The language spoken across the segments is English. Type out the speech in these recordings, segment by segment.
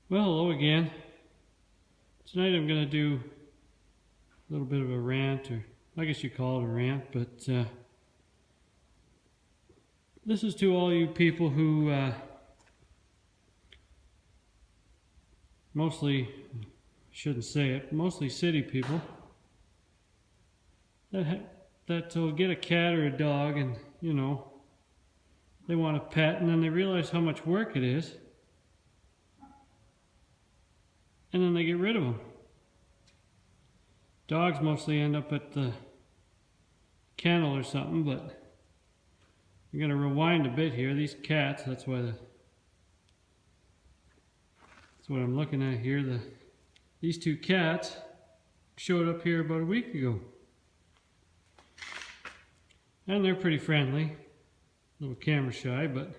Well, hello again. Tonight I'm going to do a little bit of a rant, or I guess you call it a rant, but this is to all you people who mostly, shouldn't say it, mostly city people that will get a cat or a dog and, they want a pet and then they realize how much work it is and then they get rid of them. Dogs mostly end up at the kennel or something, but I'm going to rewind a bit here. These cats, that's what I'm looking at here. These two cats showed up here about a week ago. And they're pretty friendly. A little camera shy, but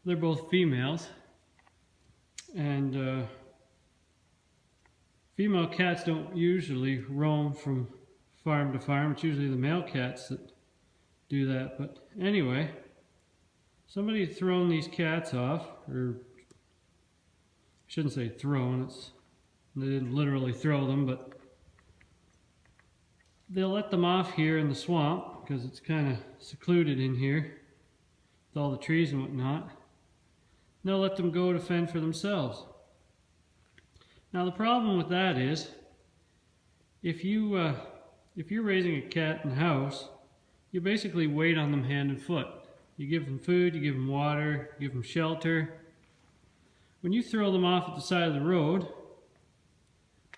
they're both females. And female cats don't usually roam from farm to farm. It's usually the male cats that do that. But anyway, somebody had thrown these cats off, or I shouldn't say thrown, they didn't literally throw them, but they'll let them off here in the swamp because it's kind of secluded in here with all the trees and whatnot. They'll let them go to fend for themselves. Now the problem with that is, if you're raising a cat in the house, you basically wait on them hand and foot. You give them food, you give them water, you give them shelter. When you throw them off at the side of the road,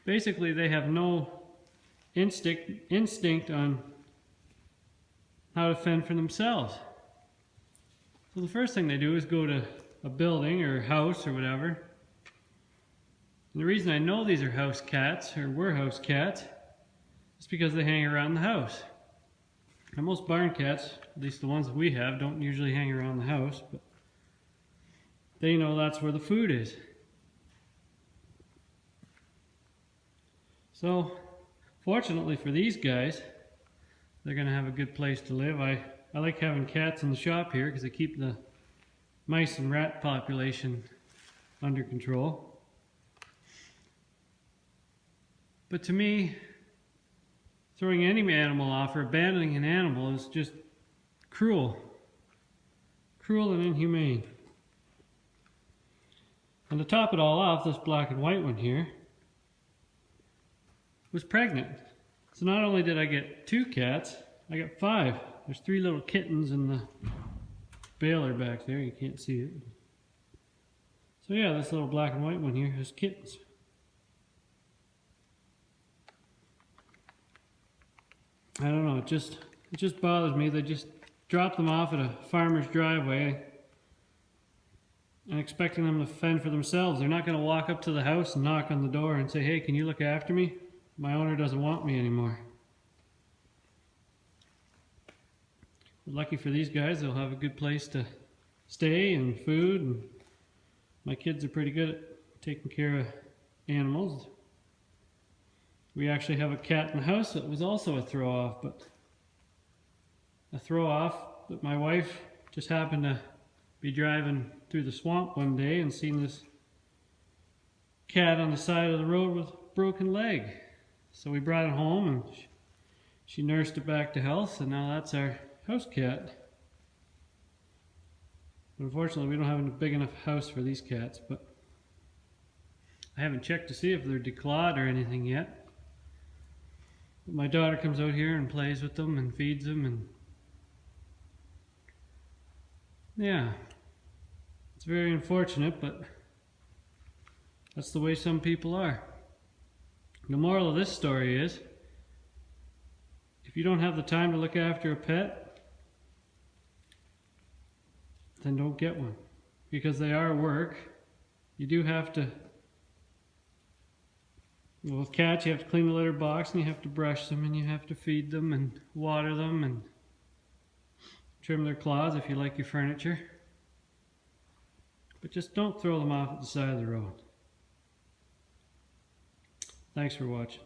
basically they have no instinct on how to fend for themselves. So the first thing they do is go to a building or a house or whatever. And the reason I know these are house cats, or were house cats, is because they hang around the house. Now most barn cats, at least the ones that we have, don't usually hang around the house, but they know that's where the food is. So, fortunately for these guys, they're going to have a good place to live. I like having cats in the shop here because they keep the mice and rat population under control. But to me, throwing any animal off or abandoning an animal is just cruel. Cruel and inhumane. And to top it all off, this black and white one here was pregnant. So not only did I get 2 cats, I got 5. There's 3 little kittens in the baler back there. You can't see it. So yeah, this little black and white one here has kittens. I don't know, it just bothers me. They just drop them off at a farmer's driveway and expecting them to fend for themselves. They're not going to walk up to the house and knock on the door and say, "Hey, can you look after me? My owner doesn't want me anymore." But lucky for these guys, they'll have a good place to stay and food, and my kids are pretty good at taking care of animals. We actually have a cat in the house that was also a throw-off, but a throw-off that my wife just happened to be driving through the swamp one day and seen this cat on the side of the road with a broken leg. So we brought it home and she nursed it back to health, and now that's our house cat. Unfortunately, we don't have a big enough house for these cats, but I haven't checked to see if they're declawed or anything yet. But my daughter comes out here and plays with them and feeds them, and yeah, it's very unfortunate, but that's the way some people are. The moral of this story is, if you don't have the time to look after a pet, then don't get one, because they are work. You do have to, well, with cats you have to clean the litter box and you have to brush them and you have to feed them and water them and trim their claws if you like your furniture. But just don't throw them off at the side of the road. Thanks for watching.